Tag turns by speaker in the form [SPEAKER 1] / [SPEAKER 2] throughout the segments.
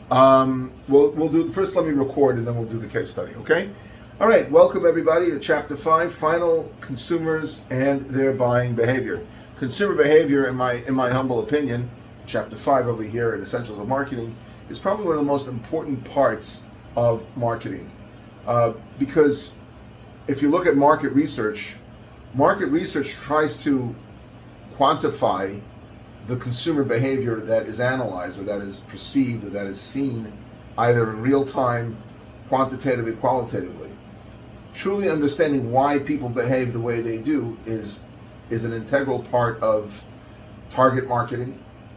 [SPEAKER 1] We'll do first. Let me record, and then we'll do the case study. Okay. All right. Welcome everybody to Chapter 5: Final Consumers and Their Buying Behavior. Consumer behavior, in my humble opinion, Chapter 5 over here in Essentials of Marketing, is probably one of the most important parts of marketing, because if you look at market research tries to quantify the consumer behavior that is analyzed or that is perceived or that is seen either in real time, quantitatively, qualitatively. Truly understanding why people behave the way they do is an integral part of target marketing.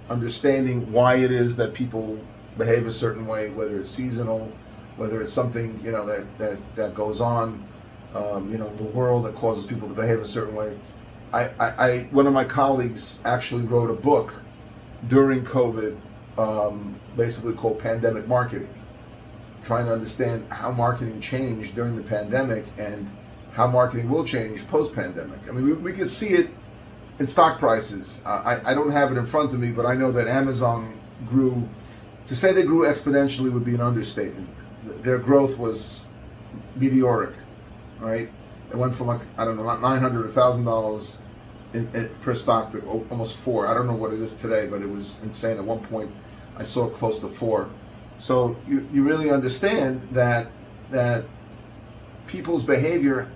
[SPEAKER 1] Understanding why it is that people behave a certain way, whether it's seasonal, whether it's something that goes on in the world that causes people to behave a certain way. One of my colleagues actually wrote a book during COVID, basically called Pandemic Marketing, trying to understand how marketing changed during the pandemic and how marketing will change post-pandemic. I mean, we could see it in stock prices. I don't have it in front of me, but I know that Amazon grew. To say they grew exponentially would be an understatement. Their growth was meteoric, right? It went from like, I don't know, not $900 or $1,000 per stock to almost $4. I don't know what it is today, but it was insane. At one point, I saw it close to $4. So you really understand that people's behavior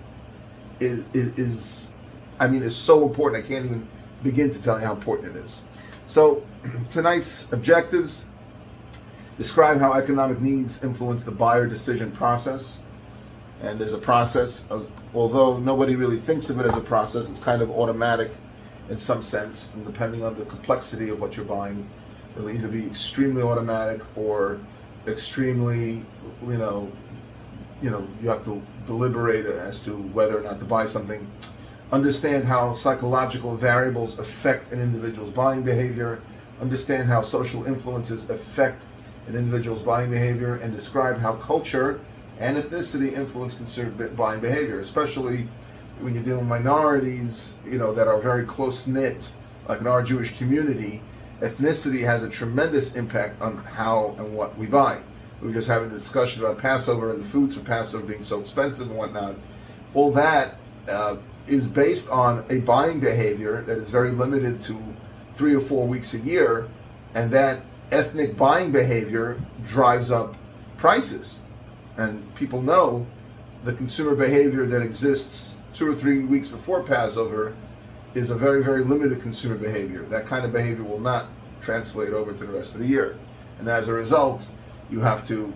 [SPEAKER 1] is so important. I can't even begin to tell you how important it is. So tonight's objectives: describe how economic needs influence the buyer decision process. And there's a process, although nobody really thinks of it as a process, it's kind of automatic in some sense, and depending on the complexity of what you're buying, it'll either be extremely automatic or extremely, you have to deliberate as to whether or not to buy something. Understand how psychological variables affect an individual's buying behavior. Understand how social influences affect an individual's buying behavior, and describe how culture and ethnicity influence consumer buying behavior, especially when you're dealing with minorities, that are very close-knit, like in our Jewish community. Ethnicity has a tremendous impact on how and what we buy. We were just having a discussion about Passover and the foods for Passover being so expensive and whatnot. All that is based on a buying behavior that is very limited to 3 or 4 weeks a year, and that ethnic buying behavior drives up prices. And people know the consumer behavior that exists 2 or 3 weeks before Passover is a very, very limited consumer behavior. That kind of behavior will not translate over to the rest of the year. And as a result, you have to,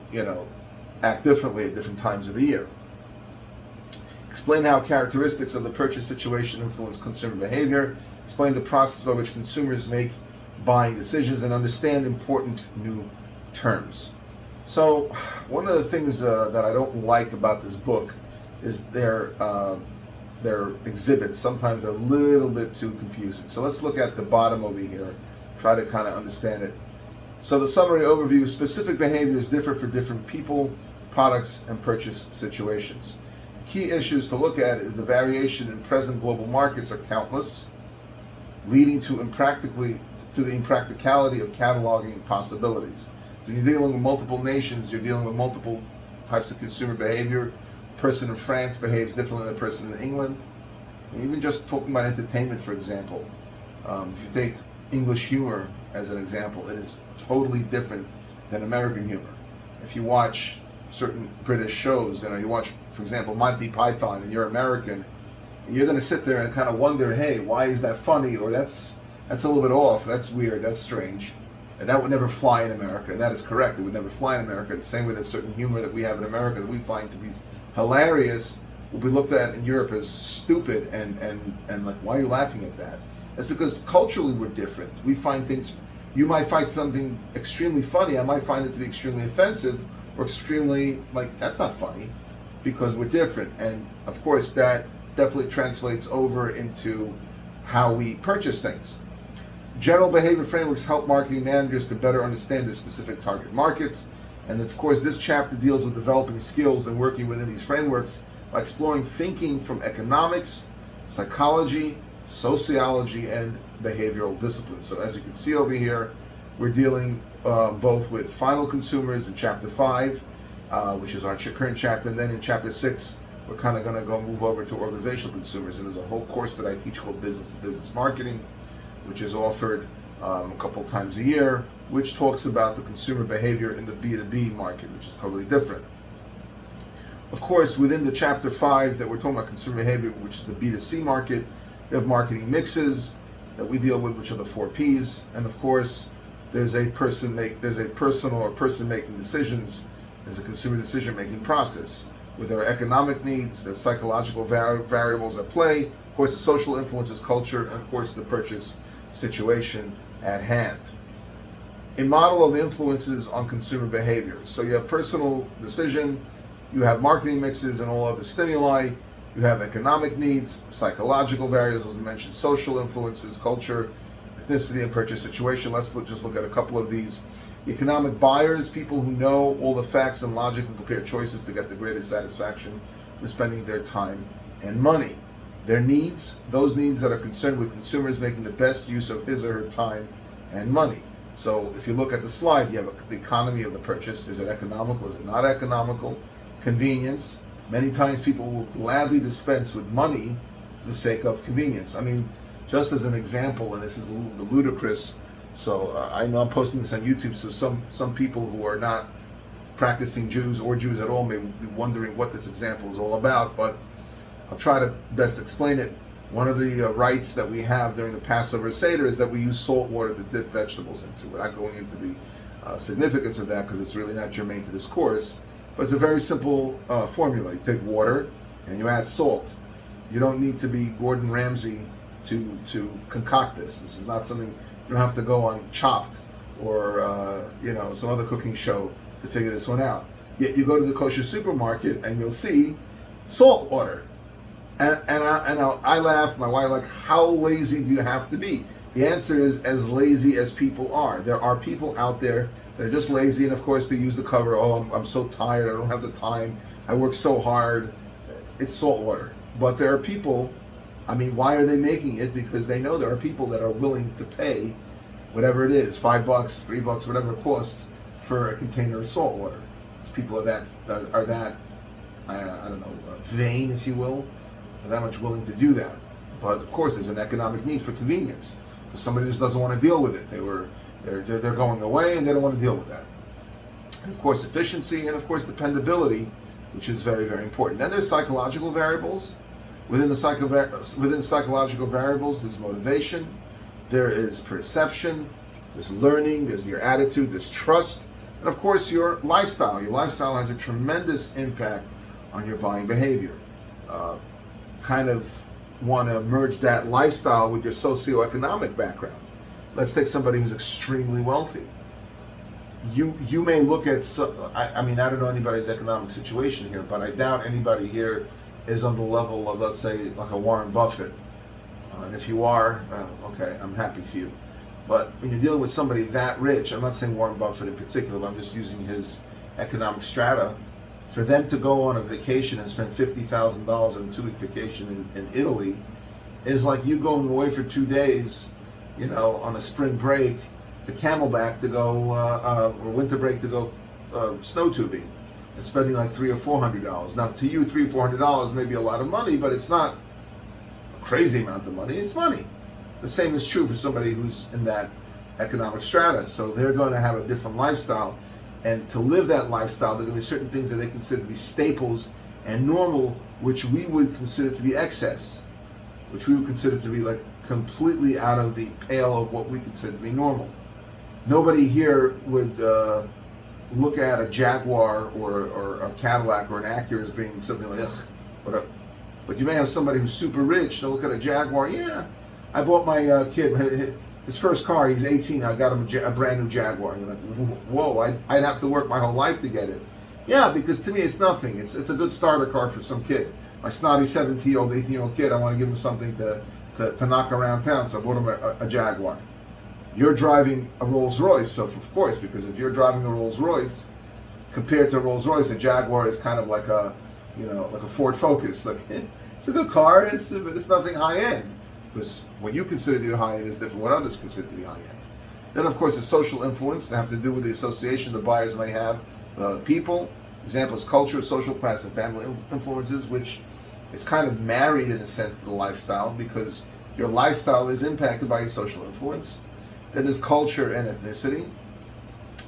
[SPEAKER 1] act differently at different times of the year. Explain how characteristics of the purchase situation influence consumer behavior. Explain the process by which consumers make buying decisions, and understand important new terms. So, one of the things that I don't like about this book is their exhibits. Sometimes they're a little bit too confusing. So let's look at the bottom over here, try to kind of understand it. So the summary overview: specific behaviors differ for different people, products, and purchase situations. Key issues to look at is the variation in present global markets are countless, leading to the impracticality of cataloging possibilities. When you're dealing with multiple nations, you're dealing with multiple types of consumer behavior. A person in France behaves differently than a person in England. And even just talking about entertainment, for example, if you take English humor as an example, it is totally different than American humor. If you watch certain British shows, you watch, for example, Monty Python, and you're American, and you're going to sit there and kind of wonder, hey, why is that funny? Or that's a little bit off, that's weird, that's strange. And that would never fly in America, and that is correct. It would never fly in America. The same way that certain humor that we have in America that we find to be hilarious will be looked at in Europe as stupid and like, why are you laughing at that? That's because culturally we're different. We find things, you might find something extremely funny, I might find it to be extremely offensive or extremely, like, that's not funny, because we're different. And of course that definitely translates over into how we purchase things. General behavior frameworks help marketing managers to better understand their specific target markets. And of course, this chapter deals with developing skills and working within these frameworks by exploring thinking from economics, psychology, sociology, and behavioral disciplines. So as you can see over here, We're dealing both with final consumers in chapter 5, which is our current chapter, and then in chapter 6, we're kind of going to move over to organizational consumers. And there's a whole course that I teach called Business to Business Marketing, which is offered a couple times a year, which talks about the consumer behavior in the B2B market, which is totally different. Of course, within the chapter 5 that we're talking about consumer behavior, which is the B2C market, we have marketing mixes that we deal with, which are the 4 Ps, and of course, there's a person making decisions. There's a consumer decision-making process with their economic needs, their psychological variables at play, of course, the social influences, culture, and of course, the purchase situation at hand. A model of influences on consumer behavior. So you have personal decision, you have marketing mixes and all other stimuli, you have economic needs, psychological variables, as we mentioned, social influences, culture, ethnicity, and purchase situation. Let's just look at a couple of these. Economic buyers, people who know all the facts and logic and compare choices to get the greatest satisfaction with spending their time and money. Their needs, those needs that are concerned with consumers making the best use of his or her time and money. So if you look at the slide, you have the economy of the purchase. Is it economical? Is it not economical? Convenience. Many times people will gladly dispense with money for the sake of convenience. I mean, just as an example, and this is a little bit ludicrous, so I know I'm posting this on YouTube, so some people who are not practicing Jews or Jews at all may be wondering what this example is all about, but I'll try to best explain it. One of the rites that we have during the Passover Seder is that we use salt water to dip vegetables into. We're not going into the significance of that because it's really not germane to this course, but it's a very simple formula. You take water and you add salt. You don't need to be Gordon Ramsay to concoct this. This is not something you don't have to go on Chopped or some other cooking show to figure this one out. Yet you go to the kosher supermarket and you'll see salt water. And I laugh, my wife like, how lazy do you have to be? The answer is as lazy as people are. There are people out there that are just lazy, and of course they use the cover, I'm so tired, I don't have the time, I work so hard. It's salt water. But there are people, I mean, why are they making it? Because they know there are people that are willing to pay whatever it is, $5, $3, whatever it costs for a container of salt water. There's people that vain, if you will, are that much willing to do that. But of course, there's an economic need for convenience. Because somebody just doesn't want to deal with it. They're going away and they don't want to deal with that. And of course, efficiency and of course dependability, which is very, very important. Then there's psychological variables. Within psychological variables, there's motivation, there is perception, there's learning, there's your attitude, there's trust, and of course your lifestyle. Your lifestyle has a tremendous impact on your buying behavior. Kind of want to merge that lifestyle with your socioeconomic background. Let's take somebody who's extremely wealthy. You may look at, I mean, I don't know anybody's economic situation here, but I doubt anybody here is on the level of, let's say, like a Warren Buffett. And if you are, okay, I'm happy for you. But when you're dealing with somebody that rich, I'm not saying Warren Buffett in particular, but I'm just using his economic strata, for them to go on a vacation and spend $50,000 on a 2-week vacation in Italy is like you going away for 2 days, on a spring break to Camelback to go, or winter break to go snow tubing, and spending like $300 or $400. Now, to you, $300 or $400 may be a lot of money, but it's not a crazy amount of money. It's money. The same is true for somebody who's in that economic strata. So they're going to have a different lifestyle. And to live that lifestyle, there are going to be certain things that they consider to be staples and normal, which we would consider to be excess, which we would consider to be like completely out of the pale of what we consider to be normal. Nobody here would look at a Jaguar or a Cadillac or an Acura as being something like, ugh, whatever. But you may have somebody who's super rich, they'll look at a Jaguar, yeah, I bought my kid his first car, he's 18, I got him a brand new Jaguar. And you're like, whoa, I'd have to work my whole life to get it. Yeah, because to me it's nothing. It's a good starter car for some kid. My snotty 17-year-old, 18-year-old kid, I want to give him something to knock around town, so I bought him a Jaguar. You're driving a Rolls Royce, so of course, because if you're driving a Rolls Royce, compared to a Rolls Royce, a Jaguar is kind of like a Ford Focus. Like, it's a good car, but it's nothing high end. Because what you consider to be high end is different from what others consider to be high end. Then, of course, the social influence that have to do with the association the buyers may have with other people. Example is culture, social class, and family influences, which is kind of married in a sense to the lifestyle, because your lifestyle is impacted by your social influence. Then there's culture and ethnicity.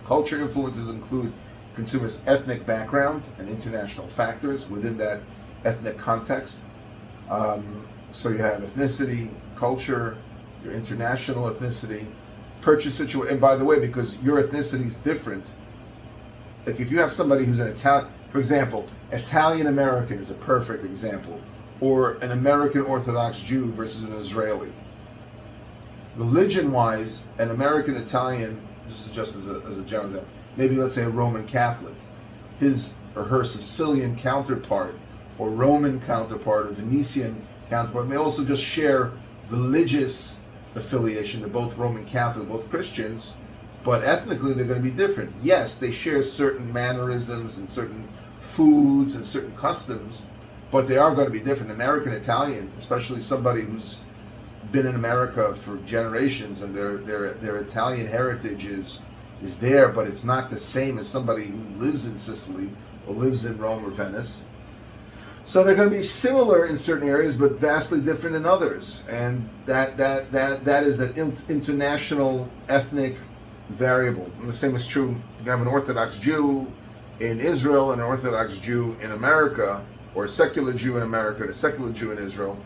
[SPEAKER 1] Culture influences include consumers' ethnic background and international factors within that ethnic context. So you have ethnicity, culture, your international ethnicity, purchase situation. And by the way, because your ethnicity is different, like if you have somebody who's an Italian, for example, Italian American is a perfect example, or an American Orthodox Jew versus an Israeli. Religion-wise, an American Italian, this is just as a general example, maybe let's say a Roman Catholic, his or her Sicilian counterpart or Roman counterpart or Venetian counterpart may also just share religious affiliation. They're both Roman Catholic, both Christians, but ethnically they're going to be different. Yes, they share certain mannerisms and certain foods and certain customs, but they are going to be different. American Italian, especially somebody who's been in America for generations and their Italian heritage is there, but it's not the same as somebody who lives in Sicily or lives in Rome or Venice. So they're going to be similar in certain areas, but vastly different in others. And that is an international ethnic variable. And the same is true. You have an Orthodox Jew in Israel and an Orthodox Jew in America, or a secular Jew in America and a secular Jew in Israel.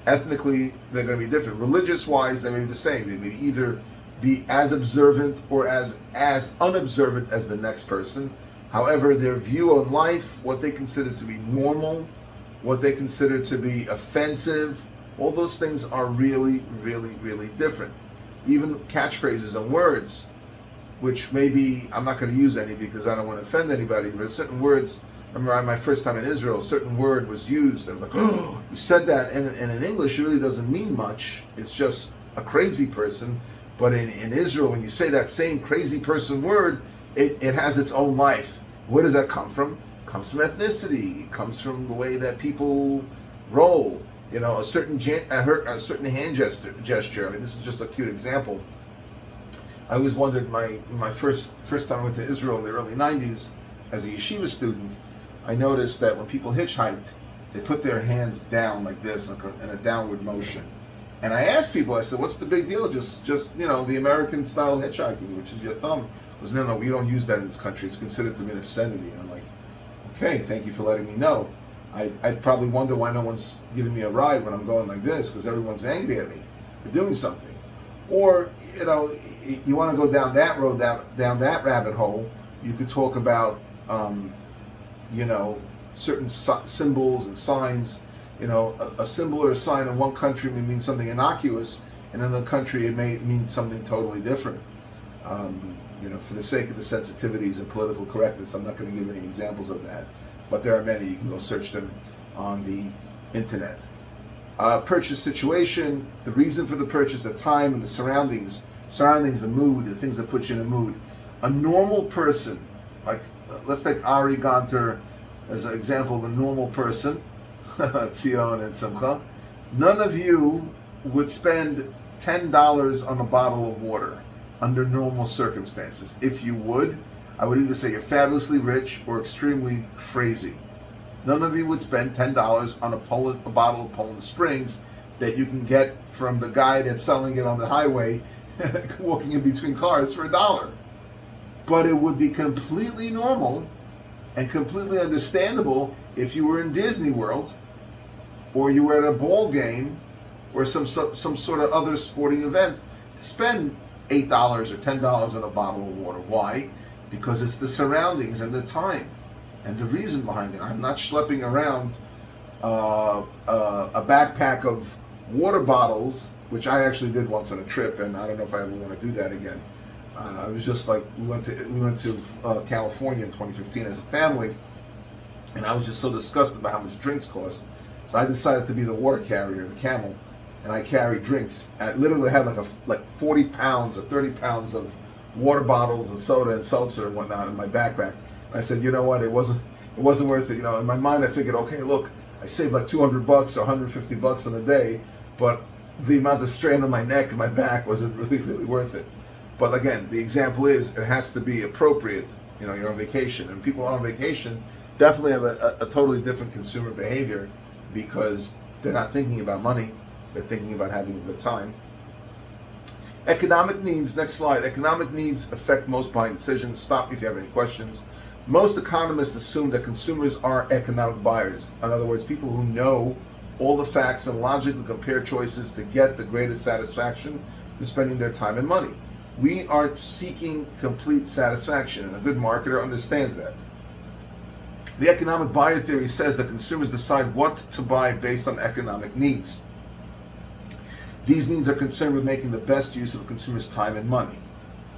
[SPEAKER 1] Ethnically, they're going to be different. Religious-wise, they may be the same. They may either be as observant or as unobservant as the next person. However, their view on life, what they consider to be normal, what they consider to be offensive, all those things are really, really, really different. Even catchphrases and words, which maybe, I'm not going to use any because I don't want to offend anybody, but certain words, I remember my first time in Israel, a certain word was used. I was like, oh, you said that, and in English it really doesn't mean much. It's just a crazy person. But in Israel, when you say that same crazy person word, it has its own life. Where does that come from? It comes from ethnicity. It comes from the way that people roll. You know, a certain hand gesture. I mean, this is just a cute example. I always wondered, my first time I went to Israel in the early 90s as a yeshiva student, I noticed that when people hitchhiked, they put their hands down like this, like in a downward motion. And I asked people, I said, what's the big deal? Just you know, the American style hitchhiking, which is your thumb. It was, no, we don't use that in this country. It's considered to be an obscenity. And I'm like, okay, thank you for letting me know. I'd probably wonder why no one's giving me a ride when I'm going like this, because everyone's angry at me for doing something. Or, you know, you want to go down that road, down that rabbit hole, you could talk about, you know, certain symbols and signs. You know, a symbol or a sign in one country may mean something innocuous, and in another country it may mean something totally different. You know, for the sake of the sensitivities and political correctness, I'm not going to give any examples of that, but there are many. You can go search them on the internet. Purchase situation, the reason for the purchase, the time and the surroundings, the mood, the things that put you in a mood. A normal person, like let's take Ari Gonter as an example of a normal person, Tzion and Simcha, none of you would spend $10 on a bottle of water under normal circumstances. If you would, I would either say you're fabulously rich or extremely crazy. None of you would spend $10 on a bottle of Poland Springs that you can get from the guy that's selling it on the highway, walking in between cars for $1. But it would be completely normal and completely understandable if you were in Disney World, or you were at a ball game, or some sort of other sporting event, to spend $8 or $10 on a bottle of water. Why? Because it's the surroundings and the time and the reason behind it. I'm not schlepping around a backpack of water bottles, which I actually did once on a trip, and I don't know if I ever want to do that again. It was just like we went to California in 2015 as a family, and I was just so disgusted by how much drinks cost. So I decided to be the water carrier, the camel, and I carried drinks. I literally had like 40 pounds or 30 pounds of water bottles and soda and seltzer and whatnot in my backpack. And I said, you know what? It wasn't worth it. You know, in my mind, I figured, okay, look, I saved like $200 or $150 in a day, but the amount of strain on my neck and my back wasn't really, really worth it. But again, the example is it has to be appropriate. You're on vacation, and people on vacation definitely have a totally different consumer behavior because they're not thinking about money, they're thinking about having a good time. Economic needs, next slide. Economic needs affect most buying decisions. Stop me if you have any questions. Most economists assume that consumers are economic buyers. In other words, people who know all the facts and logically compare choices to get the greatest satisfaction from spending their time and money. We are seeking complete satisfaction, and a good marketer understands that. The economic buyer theory says that consumers decide what to buy based on economic needs. These needs are concerned with making the best use of a consumer's time and money.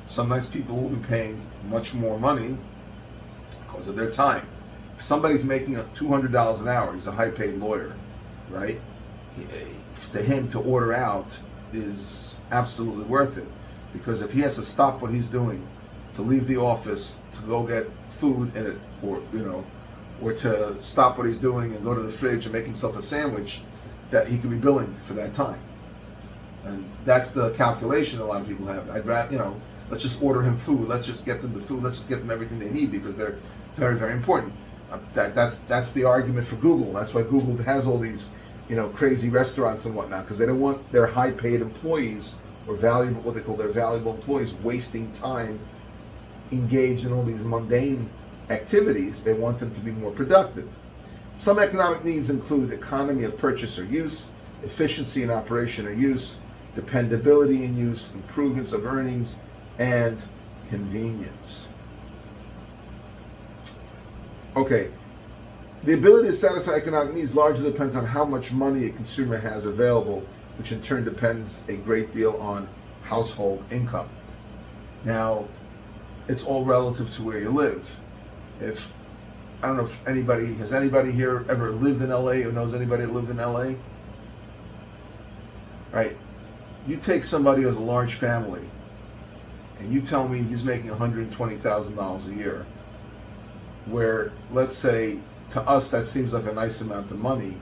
[SPEAKER 1] Sometimes people will be paying much more money because of their time. If somebody's making $200 an hour, he's a high-paid lawyer, right? To him, to order out is absolutely worth it, because if he has to stop what he's doing to leave the office to go get food in it, or to stop what he's doing and go to the fridge and make himself a sandwich, that he could be billing for that time. And that's the calculation a lot of people have. I'd rather, let's just order him food. Let's just get them the food. Let's just get them everything they need because they're very, very important. That's the argument for Google. That's why Google has all these, crazy restaurants and whatnot, because they don't want their high-paid employees or valuable, what they call their valuable employees, wasting time engaged in all these mundane activities. They want them to be more productive. Some economic needs include economy of purchase or use, efficiency in operation or use, dependability in use, improvements of earnings, and convenience. Okay, the ability to satisfy economic needs largely depends on how much money a consumer has available, which in turn depends a great deal on household income. Now, it's all relative to where you live. I don't know if has anybody here ever lived in LA or knows anybody that lived in LA? Right? You take somebody who has a large family and you tell me he's making $120,000 a year, where, let's say, to us that seems like a nice amount of money.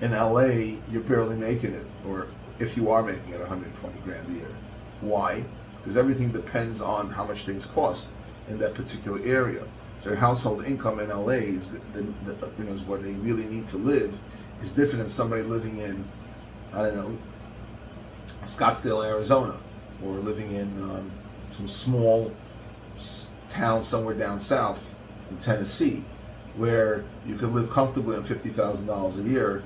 [SPEAKER 1] In LA, you're barely making it, or if you are making it, 120 grand a year. Why? Because everything depends on how much things cost in that particular area. So your household income in LA is what they really need to live is different than somebody living in, I don't know, Scottsdale, Arizona, or living in some small town somewhere down south in Tennessee, where you could live comfortably on $50,000 a year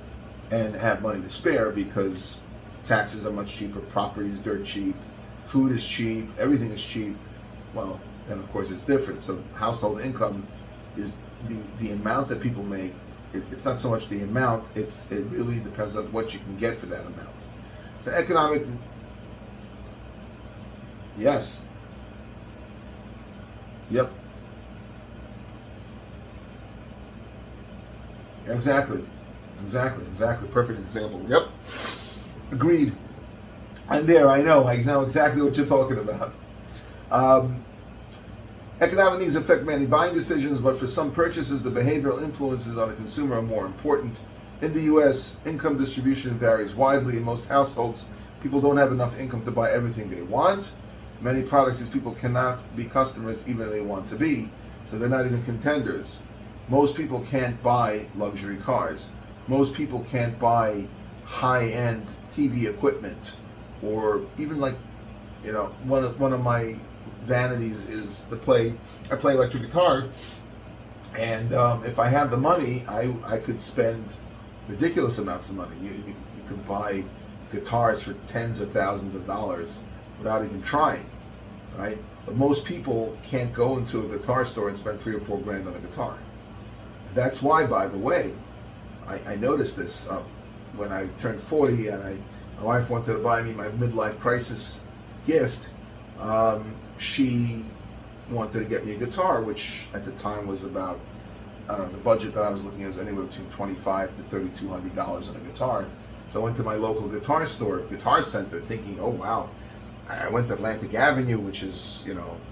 [SPEAKER 1] and have money to spare because taxes are much cheaper, property is dirt cheap, food is cheap, everything is cheap. Well, then of course it's different. So household income is the amount that people make. It's not so much the amount, it really depends on what you can get for that amount. So economic, yes. Yep. Exactly. Perfect example. Yep. Agreed. I'm there. I know exactly what you're talking about. Economic needs affect many buying decisions, but for some purchases, the behavioral influences on the consumer are more important. In the U.S., income distribution varies widely. In most households, people don't have enough income to buy everything they want. Many products, these people cannot be customers even if they want to be, so they're not even contenders. Most people can't buy luxury cars. Most people can't buy high-end TV equipment, or even one of my vanities is I play electric guitar, and if I have the money, I could spend ridiculous amounts of money. You could buy guitars for tens of thousands of dollars without even trying, right? But most people can't go into a guitar store and spend $3 or $4 grand on a guitar. That's why, by the way, I noticed this when I turned 40 and my wife wanted to buy me my midlife crisis gift. She wanted to get me a guitar, which at the time was about, I don't know, the budget that I was looking at was anywhere between $2,500 to $3,200 on a guitar. So I went to my local guitar store, Guitar Center, thinking, oh wow. I went to Atlantic Avenue, which is,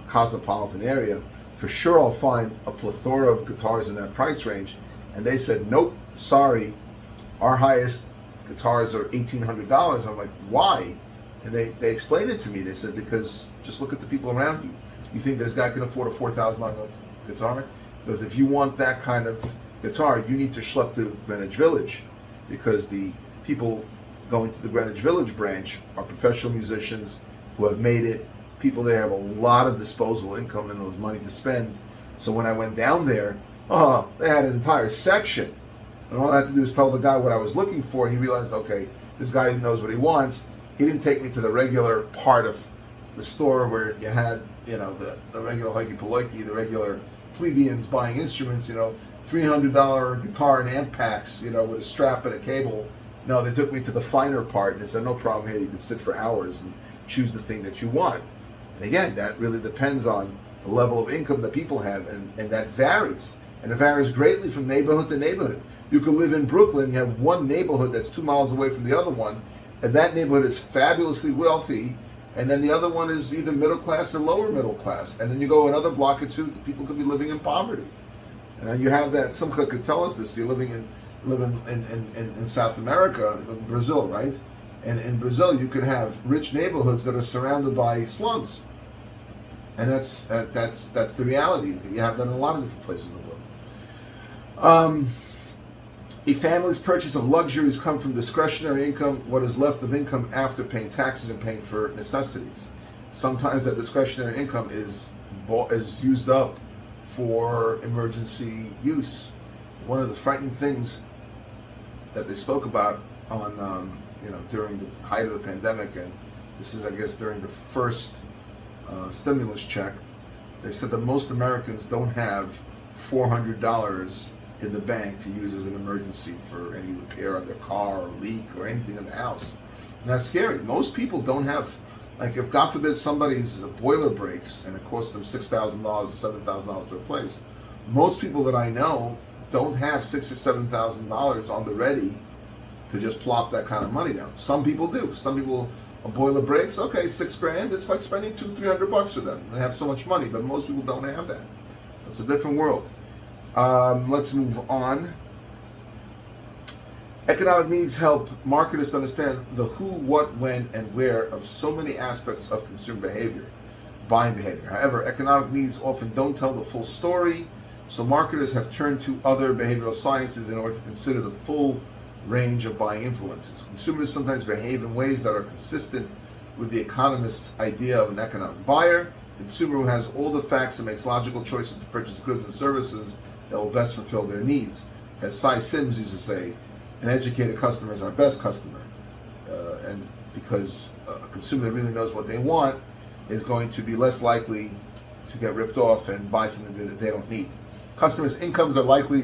[SPEAKER 1] cosmopolitan area. For sure I'll find a plethora of guitars in that price range. And they said, nope, sorry, our highest guitars are $1,800. I'm like, why? And they explained it to me. They said, because just look at the people around you. You think this guy can afford a $4,000 guitar? Because if you want that kind of guitar, you need to schlep to Greenwich Village, because the people going to the Greenwich Village branch are professional musicians who have made it. People there have a lot of disposable income and those money to spend. So when I went down there, they had an entire section. And all I had to do was tell the guy what I was looking for, and he realized, okay, this guy knows what he wants. He didn't take me to the regular part of the store where you had, the regular hoiki-poiki, the regular plebeians buying instruments, $300 guitar and amp packs, with a strap and a cable. No, they took me to the finer part, and they said, no problem here, you can sit for hours and choose the thing that you want. And again, that really depends on the level of income that people have, and that varies. And it varies greatly from neighborhood to neighborhood. You could live in Brooklyn, you have one neighborhood that's 2 miles away from the other one, and that neighborhood is fabulously wealthy, and then the other one is either middle class or lower middle class. And then you go another block or two, people could be living in poverty. And you have that, Simcha could tell us this, you're living in South America, in Brazil, right? And in Brazil, you could have rich neighborhoods that are surrounded by slums. And that's the reality. You have that in a lot of different places in the world. A family's purchase of luxuries come from discretionary income, what is left of income after paying taxes and paying for necessities. Sometimes that discretionary income is used up for emergency use. One of the frightening things that they spoke about on, during the height of the pandemic, and this is, I guess, during the first stimulus check, they said that most Americans don't have $400 in the bank to use as an emergency for any repair on their car or leak or anything in the house. And that's scary. Most people don't have, like, if God forbid somebody's boiler breaks and it costs them $6,000 or $7,000 to replace, most people that I know don't have $6,000 or $7,000 on the ready to just plop that kind of money down. Some people do. Some people, a boiler breaks, okay, $6,000, it's like spending $200-300 for them. They have so much money, but most people don't have that. It's a different world. Let's move on. Economic needs help marketers to understand the who, what, when, and where of so many aspects of consumer behavior, buying behavior. However, economic needs often don't tell the full story, so marketers have turned to other behavioral sciences in order to consider the full range of buying influences. Consumers sometimes behave in ways that are consistent with the economist's idea of an economic buyer. A consumer who has all the facts and makes logical choices to purchase goods and services that will best fulfill their needs. As Cy Sims used to say, an educated customer is our best customer. And because a consumer that really knows what they want is going to be less likely to get ripped off and buy something that they don't need. Customers' incomes are likely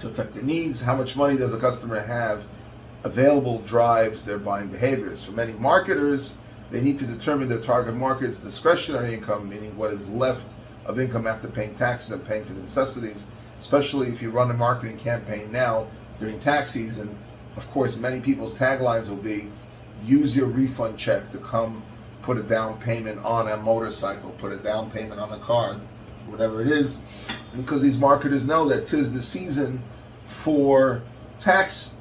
[SPEAKER 1] to affect their needs. How much money does a customer have available drives their buying behaviors. For many marketers, they need to determine their target market's discretionary income, meaning what is left of income after paying taxes and paying for the necessities, especially if you run a marketing campaign now during tax season. Of course, many people's taglines will be, use your refund check to come put a down payment on a motorcycle, put a down payment on a car, whatever it is, because these marketers know that 'tis the season for tax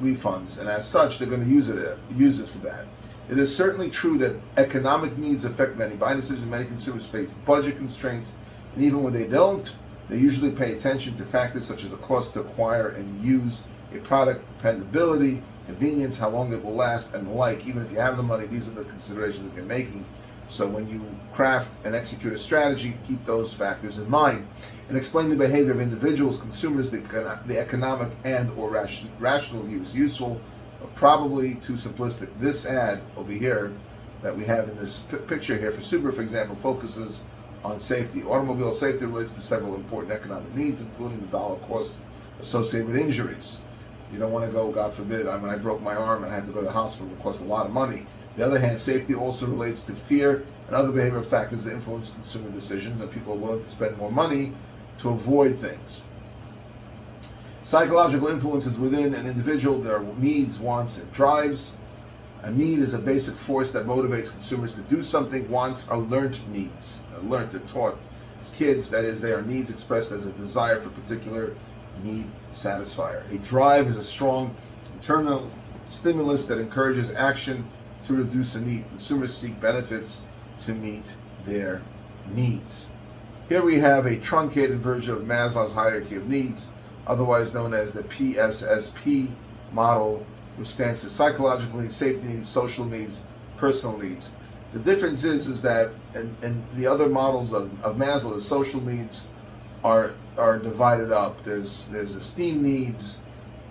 [SPEAKER 1] refunds, and as such, they're going to use it for that. It is certainly true that economic needs affect many buying decisions. Many consumers face budget constraints, and even when they don't, they usually pay attention to factors such as the cost to acquire and use a product, dependability, convenience, how long it will last, and the like. Even if you have the money, these are the considerations that you're making. So when you craft and execute a strategy, keep those factors in mind. And explain the behavior of individuals, consumers, the economic and or rational views. Useful, but probably too simplistic. This ad over here that we have in this picture here for Subaru, for example, focuses on safety. Automobile safety relates to several important economic needs, including the dollar cost associated with injuries. You don't want to go, God forbid, when I broke my arm and I had to go to the hospital, it cost a lot of money. On the other hand, safety also relates to fear and other behavioral factors that influence consumer decisions, and people are willing to spend more money to avoid things. Psychological influences within an individual, their needs, wants, and drives. A need is a basic force that motivates consumers to do something. Wants are learned needs. Learned, they're taught as kids, that is, they are needs expressed as a desire for particular need satisfier. A drive is a strong internal stimulus that encourages action to reduce a need. Consumers seek benefits to meet their needs. Here we have a truncated version of Maslow's hierarchy of needs, otherwise known as the PSSP model, which stands for psychological needs, safety needs, social needs, personal needs. The difference is that in the other models of Maslow, the social needs are divided up. There's esteem needs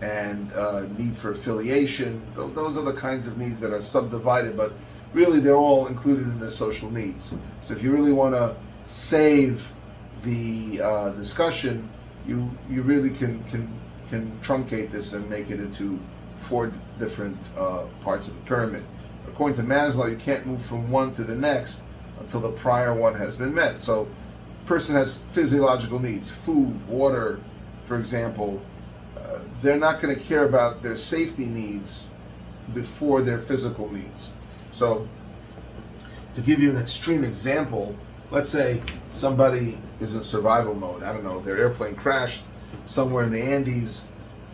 [SPEAKER 1] and need for affiliation. Those are the kinds of needs that are subdivided, but really they're all included in the social needs. So if you really want to save the discussion, you really can truncate this and make it into 4 different parts of the pyramid. According to Maslow, you can't move from one to the next until the prior one has been met. So a person has physiological needs, food, water, for example. They're not going to care about their safety needs before their physical needs. So to give you an extreme example, let's say somebody is in survival mode. I don't know, their airplane crashed somewhere in the Andes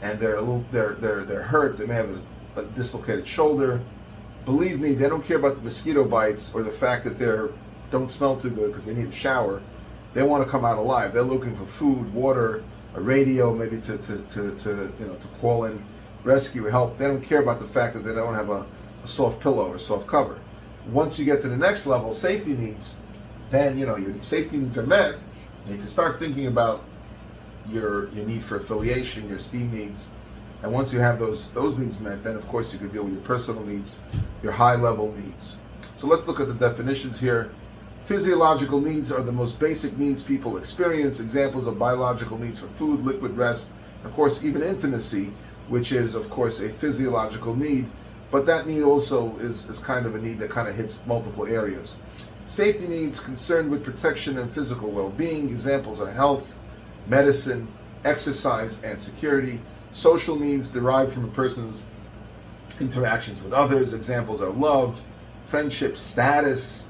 [SPEAKER 1] and they're hurt. They may have a dislocated shoulder. Believe me, they don't care about the mosquito bites or the fact that they don't smell too good because they need a shower. They want to come out alive. They're looking for food, water, a radio, maybe to call in rescue help. They don't care about the fact that they don't have a soft pillow or soft cover. Once you get to the next level, safety needs, then your safety needs are met. And you can start thinking about your need for affiliation, your esteem needs. And once you have those needs met, then of course you could deal with your personal needs, your high level needs. So let's look at the definitions here. Physiological needs are the most basic needs people experience. Examples of biological needs for food, liquid, rest, of course even intimacy, which is of course a physiological need, but that need also is kind of a need that kind of hits multiple areas. Safety needs concerned with protection and physical well-being. Examples are health, medicine, exercise, and security. Social needs derived from a person's interactions with others. Examples are love, friendship, status,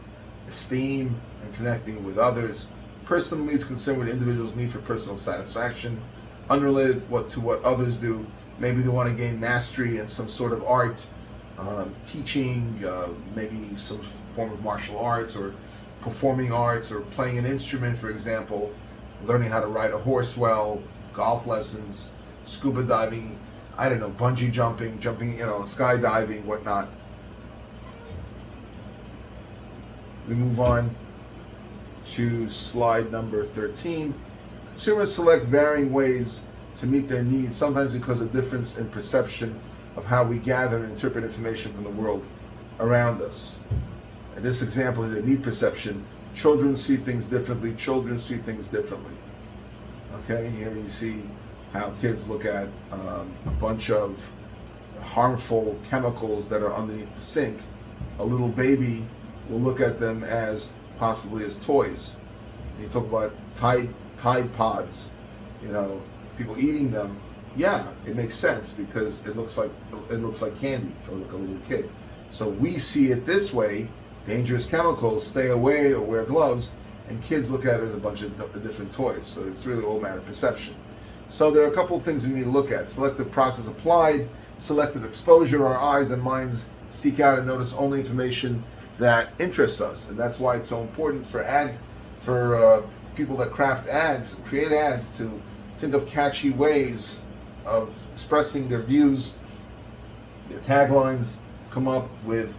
[SPEAKER 1] esteem, and connecting with others. Personal needs concerned with individuals' need for personal satisfaction, unrelated to what others do. Maybe they want to gain mastery in some sort of art, teaching, maybe some form of martial arts or performing arts, or playing an instrument, for example, learning how to ride a horse well, golf lessons, scuba diving, I don't know, bungee jumping, skydiving, whatnot. We move on to slide number 13. Consumers select varying ways to meet their needs, sometimes because of difference in perception of how we gather and interpret information from the world around us. And this example is a need perception. Children see things differently. Children see things differently. Okay, here you see how kids look at a bunch of harmful chemicals that are underneath the sink. A little baby will look at them as possibly as toys. You talk about Tide Pods, people eating them. Yeah, it makes sense because it looks like candy for like a little kid. So we see it this way: dangerous chemicals, stay away or wear gloves. And kids look at it as a bunch of different toys. So it's really all a matter of perception. So there are a couple of things we need to look at. Selective process applied, selective exposure. Our eyes and minds seek out and notice only information that interests us. And that's why it's so important for people that craft ads and create ads to think of catchy ways of expressing their views. Their taglines come up with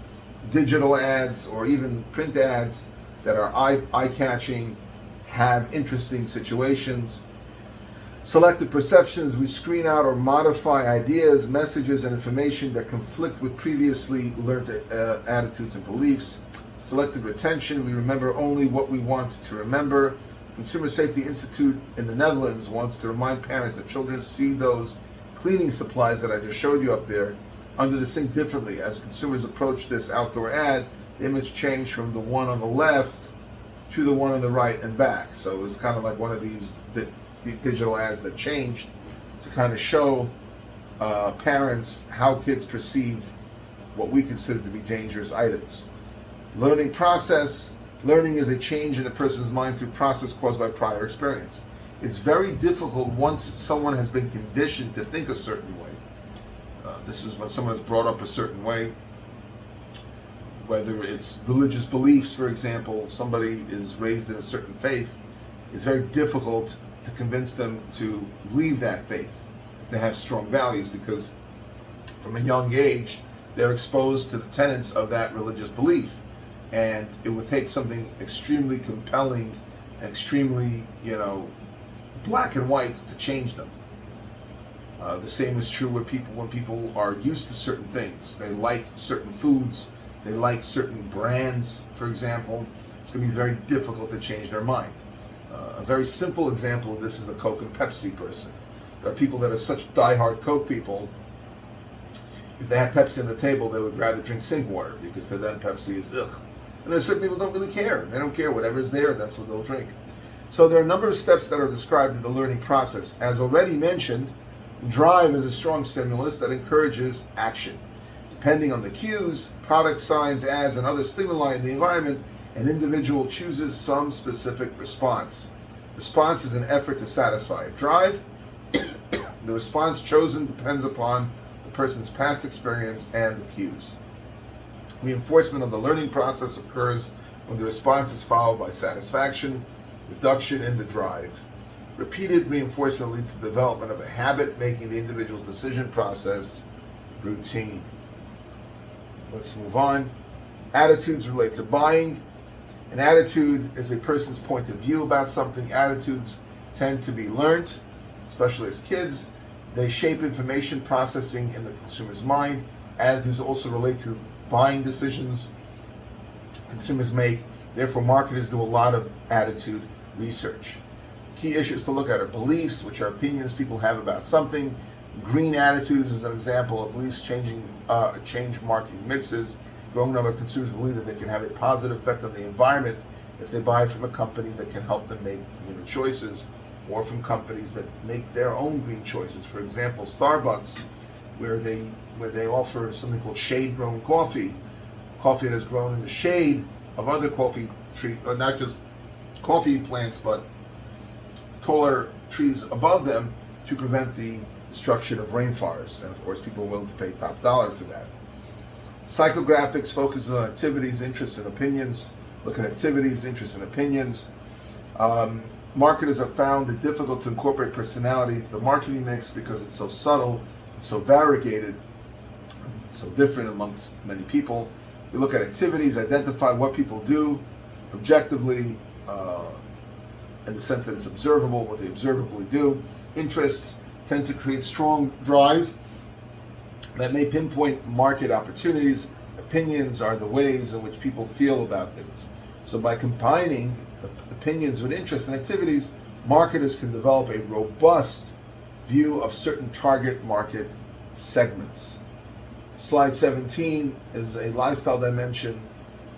[SPEAKER 1] digital ads or even print ads that are eye-catching, have interesting situations. Selective perceptions, we screen out or modify ideas, messages, and information that conflict with previously learned attitudes and beliefs. Selective retention, we remember only what we want to remember. Consumer Safety Institute in the Netherlands wants to remind parents that children see those cleaning supplies that I just showed you up there under the sink differently. As consumers approach this outdoor ad, the image changed from the one on the left to the one on the right and back. So it was kind of like one of these digital ads that changed to kind of show parents how kids perceive what we consider to be dangerous items. Learning process. Learning is a change in a person's mind through process caused by prior experience. It's very difficult once someone has been conditioned to think a certain way. This is when someone is brought up a certain way, whether it's religious beliefs, for example. Somebody is raised in a certain faith. It's very difficult to convince them to leave that faith if they have strong values, because from a young age they're exposed to the tenets of that religious belief, and it would take something extremely compelling, extremely, black and white to change them. The same is true with people when people are used to certain things. They like certain foods, they like certain brands, for example. It's going to be very difficult to change their mind. A very simple example of this is the Coke and Pepsi person. There are people that are such diehard Coke people. If they had Pepsi on the table, they would rather drink sink water, because to them Pepsi is ugh. And there's certain people who don't really care. They don't care. Whatever's there, that's what they'll drink. So there are a number of steps that are described in the learning process. As already mentioned, drive is a strong stimulus that encourages action. Depending on the cues, product signs, ads, and other stimuli in the environment, an individual chooses some specific response. Response is an effort to satisfy a drive. The response chosen depends upon the person's past experience and the cues. Reinforcement of the learning process occurs when the response is followed by satisfaction, reduction in the drive. Repeated reinforcement leads to the development of a habit, making the individual's decision process routine. Let's move on. Attitudes relate to buying. An attitude is a person's point of view about something. Attitudes tend to be learned, especially as kids. They shape information processing in the consumer's mind. Attitudes also relate to buying decisions consumers make. Therefore, marketers do a lot of attitude research. Key issues to look at are beliefs, which are opinions people have about something. Green attitudes is an example of beliefs change marketing mixes. Growing number of consumers believe that they can have a positive effect on the environment if they buy from a company that can help them make greener choices, or from companies that make their own green choices. For example, Starbucks, where they offer something called shade-grown coffee that is grown in the shade of other coffee trees, not just coffee plants, but taller trees above them, to prevent the destruction of rainforests. And of course, people are willing to pay top dollar for that. Psychographics focuses on activities, interests, and opinions. Look at activities, interests, and opinions. Marketers have found it difficult to incorporate personality into the marketing mix because it's so subtle and so variegated, so different amongst many people. We look at activities, identify what people do objectively, in the sense that it's observable, what they observably do. Interests tend to create strong drives that may pinpoint market opportunities. Opinions are the ways in which people feel about things. So by combining opinions with interests and activities, marketers can develop a robust view of certain target market segments. Slide 17 is a lifestyle dimension,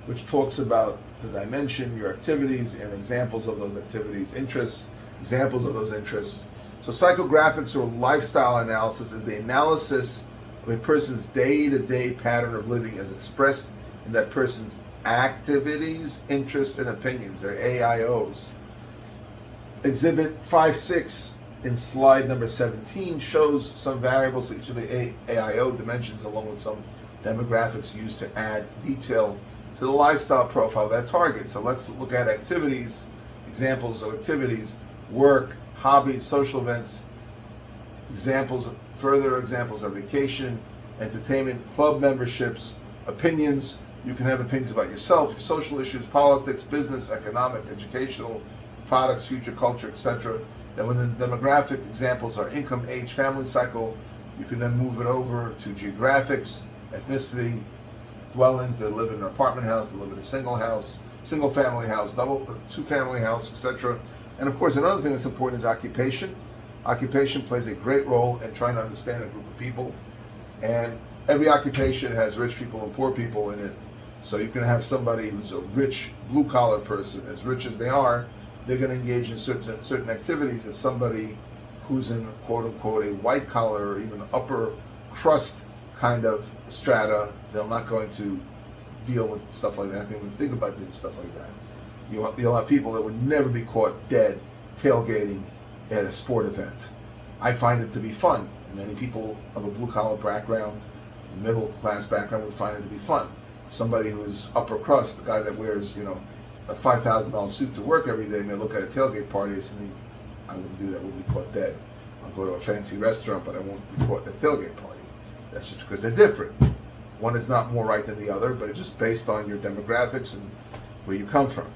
[SPEAKER 1] which talks about the dimension, your activities, and examples of those activities, interests, examples of those interests. So psychographics, or lifestyle analysis, is the analysis of a person's day-to-day pattern of living as expressed in that person's activities, interests, and opinions. They're AIOs. Exhibit 5.6 in slide number 17 shows some variables to each of the AIO dimensions, along with some demographics used to add detail to the lifestyle profile of that target. So let's look at activities, examples of activities: work, hobbies, social events, further examples of vacation, entertainment, club memberships, opinions. You can have opinions about yourself, your social issues, politics, business, economic, educational, products, future culture, etc. Then when the demographic examples are income, age, family cycle, you can then move it over to geographics, ethnicity, dwellings. They live in an apartment house, they live in a single family house, two family house, etc. And of course, another thing that's important is occupation. Occupation plays a great role in trying to understand a group of people. And every occupation has rich people and poor people in it. So you can have somebody who's a rich blue-collar person. As rich as they are, they're going to engage in certain activities that somebody who's in, quote-unquote, a white-collar or even upper crust kind of strata, they're not going to deal with stuff like that. They wouldn't think about doing stuff like that. You'll have people that would never be caught dead tailgating at a sport event. I find it to be fun. Many people of a blue-collar background, middle-class background would find it to be fun. Somebody who's upper crust, the guy that wears, a $5,000 suit to work every day, may look at a tailgate party and say, I wouldn't do that, we'll be caught dead. I'll go to a fancy restaurant, but I won't be caught at a tailgate party. That's just because they're different. One is not more right than the other, but it's just based on your demographics and where you come from.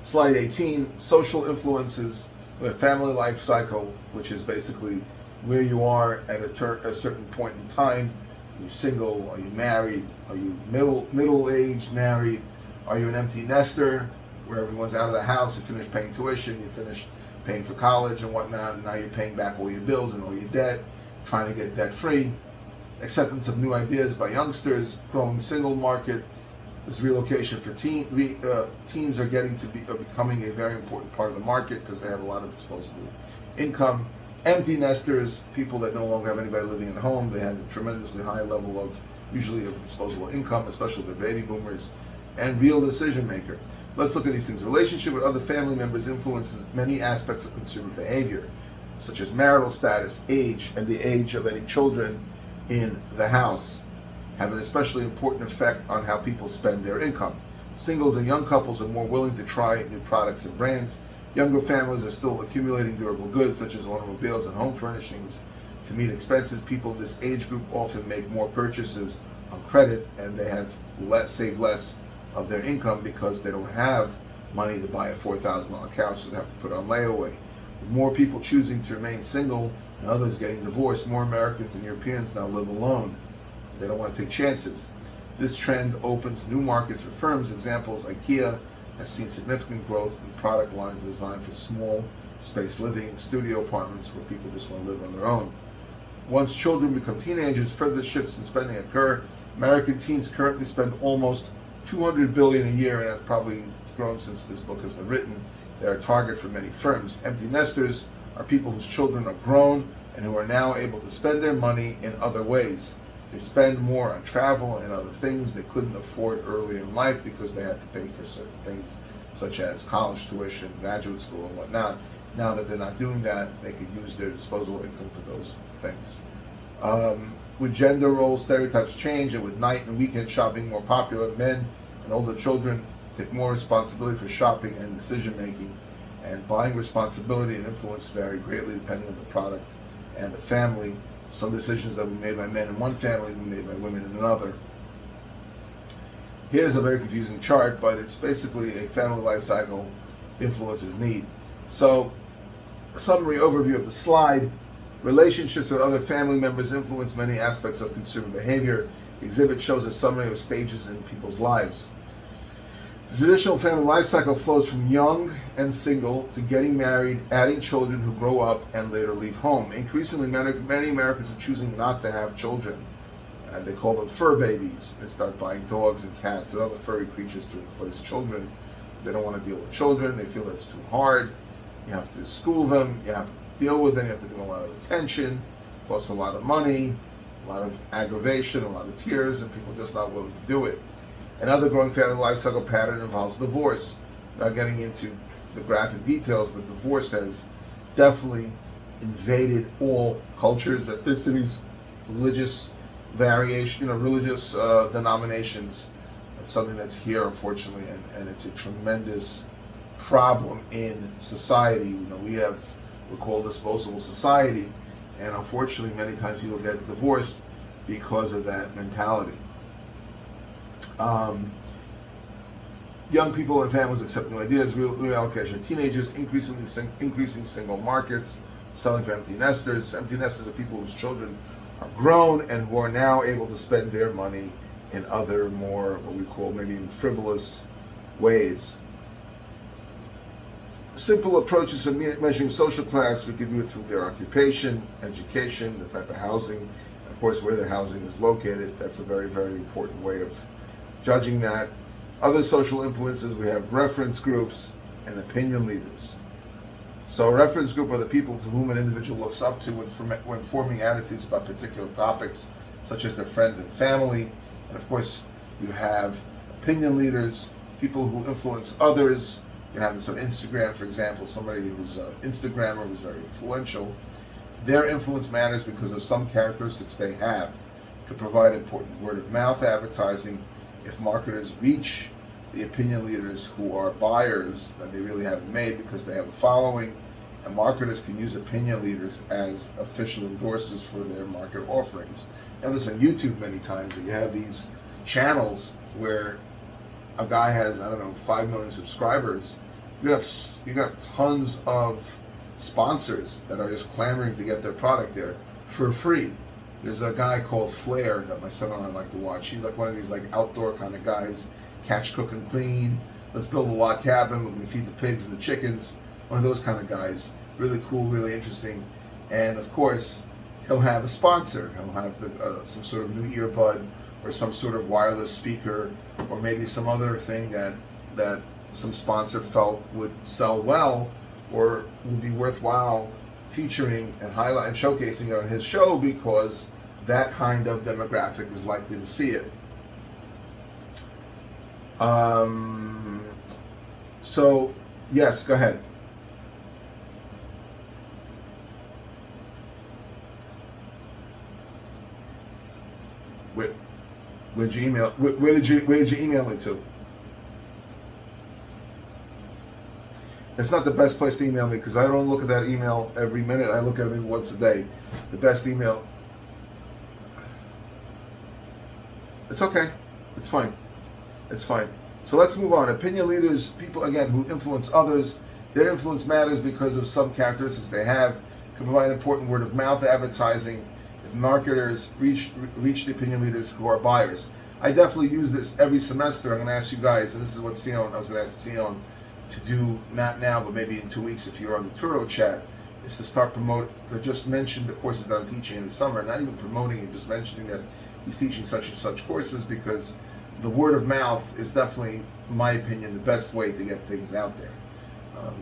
[SPEAKER 1] Slide 18, social influences, the family life cycle, which is basically where you are at a certain point in time. Are you single? Are you married? Are you middle-aged, married? Are you an empty nester, where everyone's out of the house, you finish paying tuition, you finish paying for college and whatnot, and now you're paying back all your bills and all your debt, trying to get debt-free. Acceptance of new ideas by youngsters, growing single market. This relocation for teens are becoming a very important part of the market because they have a lot of disposable income. Empty nesters, people that no longer have anybody living at home, they have a tremendously high level of disposable income, especially the baby boomers. And real decision maker. Let's look at these things. Relationship with other family members influences many aspects of consumer behavior, such as marital status, age, and the age of any children in the house have an especially important effect on how people spend their income. Singles and young couples are more willing to try new products and brands. Younger families are still accumulating durable goods such as automobiles and home furnishings to meet expenses. People in this age group often make more purchases on credit, and they have save less of their income because they don't have money to buy a $4,000 couch, so they have to put it on layaway. With more people choosing to remain single and others getting divorced, more Americans and Europeans now live alone, so they don't want to take chances. This trend opens new markets for firms. Examples: IKEA has seen significant growth in product lines designed for small space living, studio apartments where people just want to live on their own. Once children become teenagers, further shifts in spending occur. American teens currently spend almost $200 billion a year, and that's probably grown since this book has been written. They're a target for many firms. Empty nesters are people whose children are grown and who are now able to spend their money in other ways. They spend more on travel and other things they couldn't afford early in life because they had to pay for certain things, such as college tuition, graduate school, and whatnot. Now that they're not doing that, they could use their disposable income for those things. With gender role stereotypes change, and with night and weekend shopping more popular, men and older children take more responsibility for shopping and decision making, and buying responsibility and influence vary greatly depending on the product and the family. Some decisions that were made by men in one family were made by women in another. Here's a very confusing chart, but it's basically a family life cycle influences need. So, summary overview of the slide. Relationships with other family members influence many aspects of consumer behavior. The exhibit shows a summary of stages in people's lives. The traditional family life cycle flows from young and single to getting married, adding children who grow up and later leave home. Increasingly, many Americans are choosing not to have children, and they call them fur babies. They start buying dogs and cats and other furry creatures to replace children. They don't want to deal with children. They feel that's too hard. You have to school them. You have to deal with them. You have to give them a lot of attention, costs a lot of money, a lot of aggravation, a lot of tears, and people are just not willing to do it. Another growing family life cycle pattern involves divorce. Not getting into the graphic details, but divorce has definitely invaded all cultures, ethnicities, religious variation, religious denominations. It's something that's here, unfortunately, and it's a tremendous problem in society. We're called disposable society, and unfortunately, many times people get divorced because of that mentality. Young people and families accept new ideas, reallocation of teenagers, increasing single markets, selling for empty nesters. Empty nesters are people whose children are grown and who are now able to spend their money in other more, what we call maybe frivolous ways. Simple approaches to measuring social class: we can do it through their occupation, education, the type of housing, and of course where the housing is located. That's a very, very important way of judging that. Other social influences: we have reference groups and opinion leaders. So a reference group are the people to whom an individual looks up to when forming attitudes about particular topics, such as their friends and family. And of course, you have opinion leaders, people who influence others. You have this on Instagram, for example, somebody who's an Instagrammer who's very influential. Their influence matters because of some characteristics they have to provide important word of mouth advertising. If marketers reach the opinion leaders who are buyers that they really haven't made because they have a following, and marketers can use opinion leaders as official endorsers for their market offerings. Now, this on YouTube many times, where you have these channels where a guy has, I don't know, 5 million subscribers. You got tons of sponsors that are just clamoring to get their product there for free. There's a guy called Flair that my son and I like to watch. He's like one of these like outdoor kind of guys, catch, cook, and clean. Let's build a log cabin. We're gonna feed the pigs and the chickens. One of those kind of guys. Really cool, really interesting. And of course, he'll have a sponsor. He'll have some sort of new earbud or some sort of wireless speaker, or maybe some other thing that some sponsor felt would sell well or would be worthwhile featuring and highlight and showcasing it on his show, because that kind of demographic is likely to see it. So yes, go ahead. Where did you email? Where did you email me to? It's not the best place to email me because I don't look at that email every minute. I look at it maybe once a day. The best email. It's okay. It's fine. It's fine. So let's move on. Opinion leaders, people again who influence others. Their influence matters because of some characteristics they have. Can provide important word of mouth advertising. If marketers reach the opinion leaders who are buyers. I definitely use this every semester. I'm going to ask you guys, and this is what Sion, I was going to ask Sion to do, not now, but maybe in 2 weeks if you're on the Turo chat, is to start promote. I just mentioned the courses that I'm teaching in the summer, not even promoting it, just mentioning that he's teaching such and such courses, because the word of mouth is definitely, in my opinion, the best way to get things out there.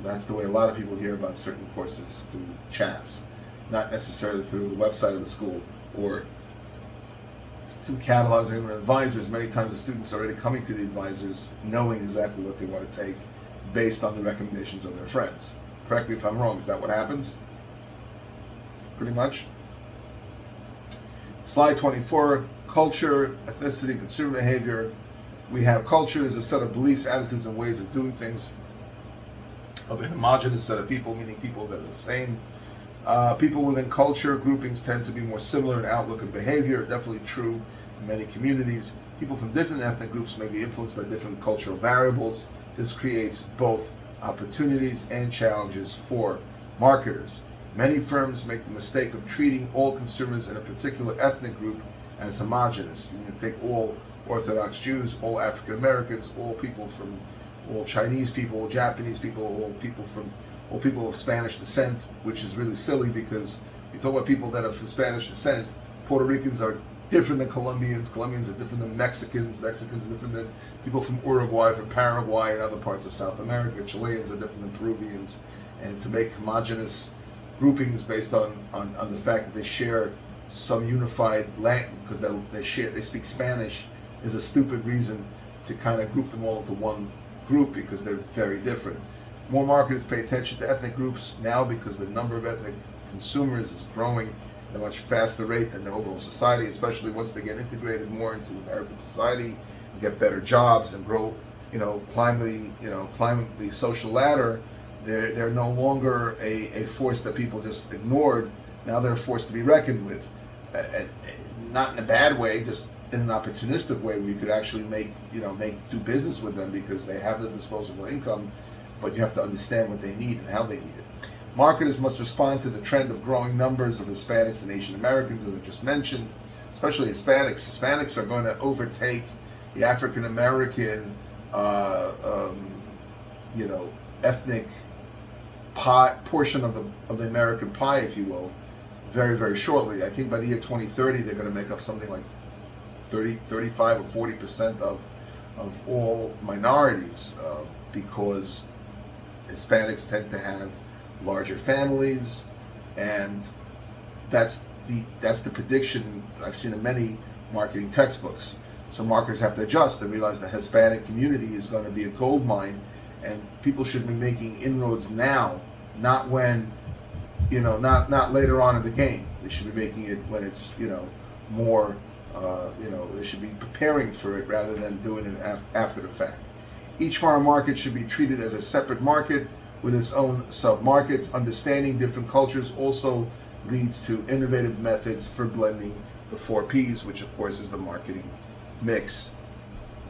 [SPEAKER 1] That's the way a lot of people hear about certain courses, through chats, not necessarily through the website of the school or through catalogs or even advisors. Many times the students are already coming to the advisors knowing exactly what they want to take based on the recommendations of their friends. Correct me if I'm wrong, is that what happens? Pretty much. Slide 24, culture, ethnicity, consumer behavior. We have culture as a set of beliefs, attitudes, and ways of doing things of a homogeneous set of people, meaning people that are the same. People within culture groupings tend to be more similar in outlook and behavior, definitely true in many communities. People from different ethnic groups may be influenced by different cultural variables. This creates both opportunities and challenges for marketers. Many firms make the mistake of treating all consumers in a particular ethnic group as homogeneous. You can take all Orthodox Jews, all African Americans, all Chinese people, all Japanese people, all people of Spanish descent, which is really silly because you talk about people that are from Spanish descent. Puerto Ricans are different than Colombians. Colombians are different than Mexicans. Mexicans are different than people from Uruguay, from Paraguay, and other parts of South America. Chileans are different than Peruvians. And to make homogenous groupings based on the fact that they share some unified language, because they speak Spanish, is a stupid reason to kind of group them all into one group, because they're very different. More marketers pay attention to ethnic groups now because the number of ethnic consumers is growing at a much faster rate than the overall society, especially once they get integrated more into American society and get better jobs and grow, climb the social ladder. They're no longer a force that people just ignored. Now they're a force to be reckoned with, not in a bad way, just in an opportunistic way where you could actually do business with them because they have the disposable income. But you have to understand what they need and how they need it. Marketers must respond to the trend of growing numbers of Hispanics and Asian Americans, as I just mentioned, especially Hispanics. Hispanics are going to overtake the African American, ethnic pie portion of the American pie, if you will, very, very shortly. I think by the year 2030, they're going to make up something like 35 or 40% of all minorities, because Hispanics tend to have larger families, and that's the prediction I've seen in many marketing textbooks. So marketers have to adjust and realize the Hispanic community is going to be a gold mine, and people should be making inroads now, not when not later on in the game. They should be making it when it's, more, they should be preparing for it rather than doing it after the fact. Each farm market should be treated as a separate market with its own sub-markets. Understanding different cultures also leads to innovative methods for blending the 4 Ps, which of course is the marketing mix.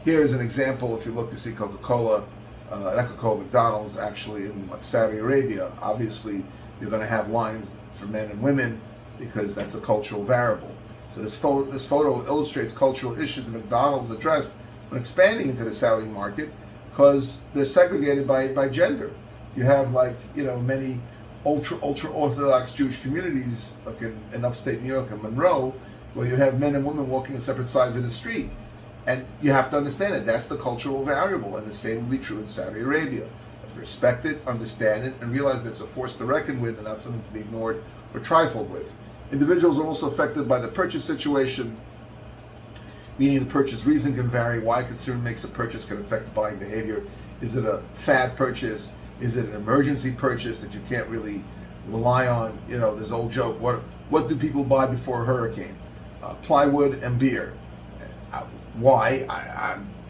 [SPEAKER 1] Here is an example. If you look to see Coca-Cola, not Coca-Cola, McDonald's actually in Saudi Arabia, obviously you're going to have lines for men and women because that's a cultural variable. So this photo illustrates cultural issues that McDonald's addressed when expanding into the Saudi market because they're segregated by gender. You have many ultra Orthodox Jewish communities like in upstate New York and Monroe, where you have men and women walking on separate sides of the street. And you have to understand it. That's the cultural variable, and the same will be true in Saudi Arabia. You have to respect it, understand it, and realize that it's a force to reckon with and not something to be ignored or trifled with. Individuals are also affected by the purchase situation, meaning the purchase reason can vary. Why a consumer makes a purchase can affect buying behavior. Is it a fad purchase? Is it an emergency purchase that you can't really rely on? This old joke, what do people buy before a hurricane? Plywood and beer. Why?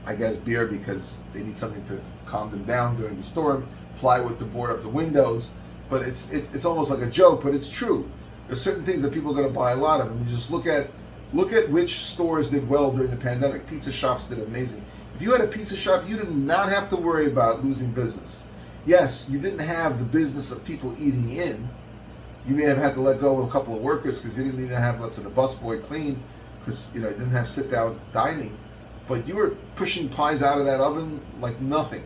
[SPEAKER 1] I guess beer because they need something to calm them down during the storm. Plywood to board up the windows. But it's almost like a joke, but it's true. There's certain things that people are going to buy a lot of. And you just look at which stores did well during the pandemic. Pizza shops did amazing. If you had a pizza shop, you did not have to worry about losing business. Yes, you didn't have the business of people eating in. You may have had to let go of a couple of workers because you didn't need to have, let's say, the busboy clean because you didn't have sit-down dining. But you were pushing pies out of that oven like nothing.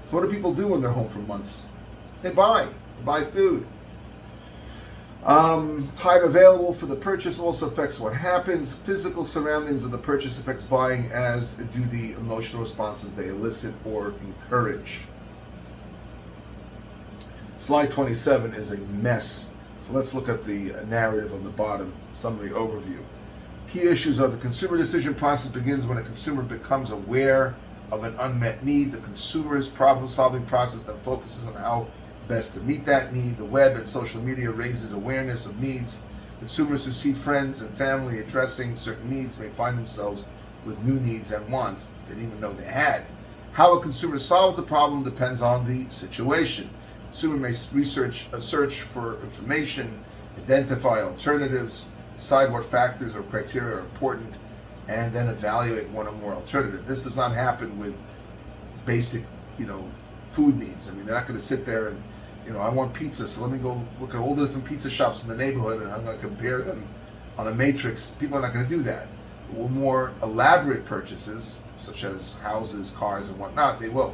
[SPEAKER 1] So what do people do when they're home for months? They buy food. Time available for the purchase also affects what happens. Physical surroundings of the purchase affects buying, as do the emotional responses they elicit or encourage. Slide 27 is a mess. So let's look at the narrative on the bottom, summary overview. Key issues are the consumer decision process begins when a consumer becomes aware of an unmet need. The consumer's problem-solving process then focuses on how best to meet that need. The web and social media raises awareness of needs. Consumers who see friends and family addressing certain needs may find themselves with new needs and wants they didn't even know they had. How a consumer solves the problem depends on the situation. Consumer may search for information, identify alternatives, decide what factors or criteria are important, and then evaluate one or more alternatives. This does not happen with basic, food needs. I mean, they're not going to sit there and, I want pizza, so let me go look at all the different pizza shops in the neighborhood and I'm going to compare them on a matrix. People are not going to do that. With more elaborate purchases, such as houses, cars, and whatnot, they will.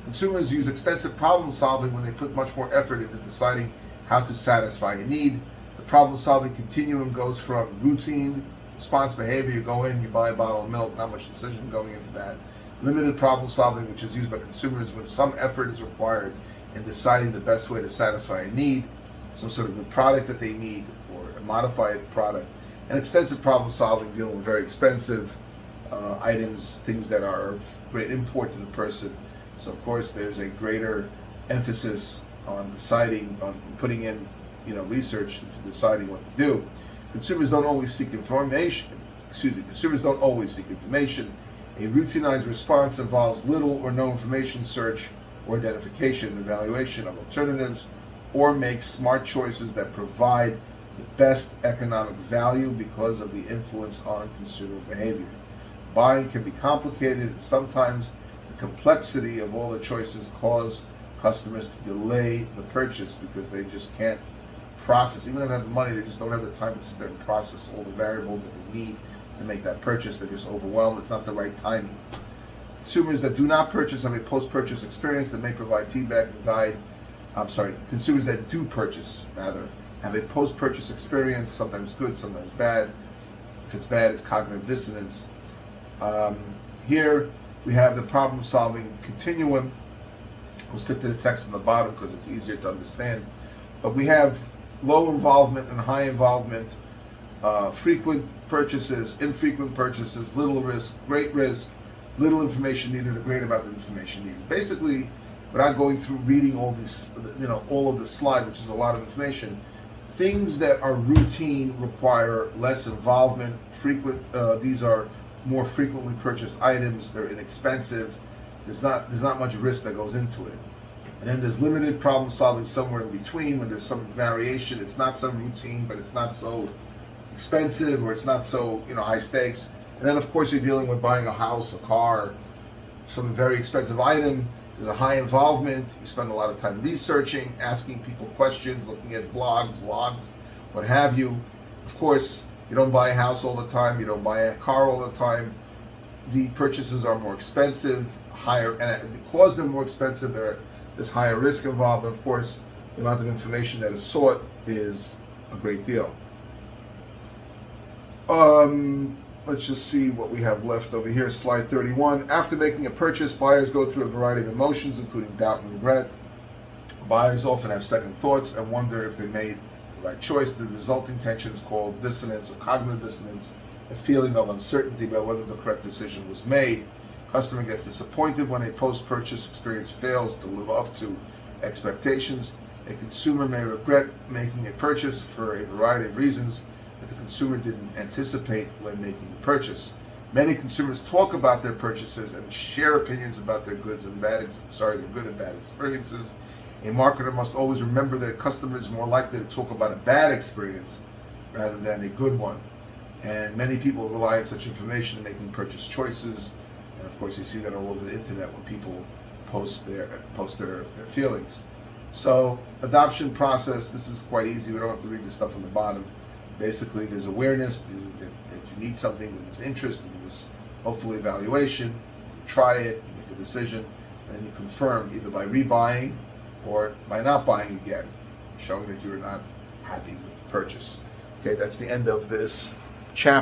[SPEAKER 1] Consumers use extensive problem solving when they put much more effort into deciding how to satisfy a need. The problem solving continuum goes from routine response behavior. You go in, you buy a bottle of milk, not much decision going into that. Limited problem solving, which is used by consumers when some effort is required in deciding the best way to satisfy a need, some sort of new product that they need or a modified product. And extensive problem solving, dealing with very expensive items, things that are of great import to the person. So of course there's a greater emphasis on deciding, on putting in research into deciding what to do. Consumers don't always seek information. Consumers don't always seek information. A routinized response involves little or no information search or identification, evaluation of alternatives, or makes smart choices that provide the best economic value because of the influence on consumer behavior. Buying can be complicated, and sometimes the complexity of all the choices cause customers to delay the purchase because they just can't process. Even if they have the money, they just don't have the time to sit there and process all the variables that they need to make that purchase. They're just overwhelmed. It's not the right timing. Consumers that do not purchase have a post-purchase experience that may provide feedback and guide. Consumers that do purchase, rather, have a post-purchase experience, sometimes good, sometimes bad. If it's bad, it's cognitive dissonance. Here we have the problem-solving continuum. We'll stick to the text on the bottom because it's easier to understand. But we have low involvement and high involvement, frequent purchases, infrequent purchases, little risk, great risk, little information needed, or great amount of information needed. Basically, without going through reading all these, all of the slide, which is a lot of information, Things that are routine require less involvement. These are more frequently purchased items. They're inexpensive. There's not much risk that goes into it. And then there's limited problem solving somewhere in between when there's some variation. It's not so routine, but it's not so expensive, or it's not so high stakes. And then of course you're dealing with buying a house, a car, some very expensive item. There's a high involvement. You spend a lot of time researching, asking people questions, looking at blogs, vlogs, what have you. Of course, you don't buy a house all the time. You don't buy a car all the time. The purchases are more expensive, higher, and because they're more expensive, there's higher risk involved. Of course, the amount of information that is sought is a great deal. Let's just see what we have left over here. Slide 31. After making a purchase, buyers go through a variety of emotions, including doubt and regret. Buyers often have second thoughts and wonder if they made the right choice. The resulting tension is called dissonance or cognitive dissonance, a feeling of uncertainty about whether the correct decision was made. Customer gets disappointed when a post-purchase experience fails to live up to expectations. A consumer may regret making a purchase for a variety of reasons that the consumer didn't anticipate when making the purchase. Many consumers talk about their purchases and share opinions about their good and bad experiences. A marketer must always remember that a customer is more likely to talk about a bad experience rather than a good one. And many people rely on such information in making purchase choices. And of course, you see that all over the internet when people post their feelings. So, adoption process, this is quite easy. We don't have to read the stuff on the bottom. Basically, there's awareness that you need something, that there's interest, and there's hopefully evaluation. You try it, you make a decision, and then you confirm either by rebuying or by not buying again, showing that you're not happy with the purchase. Okay, that's the end of this chapter.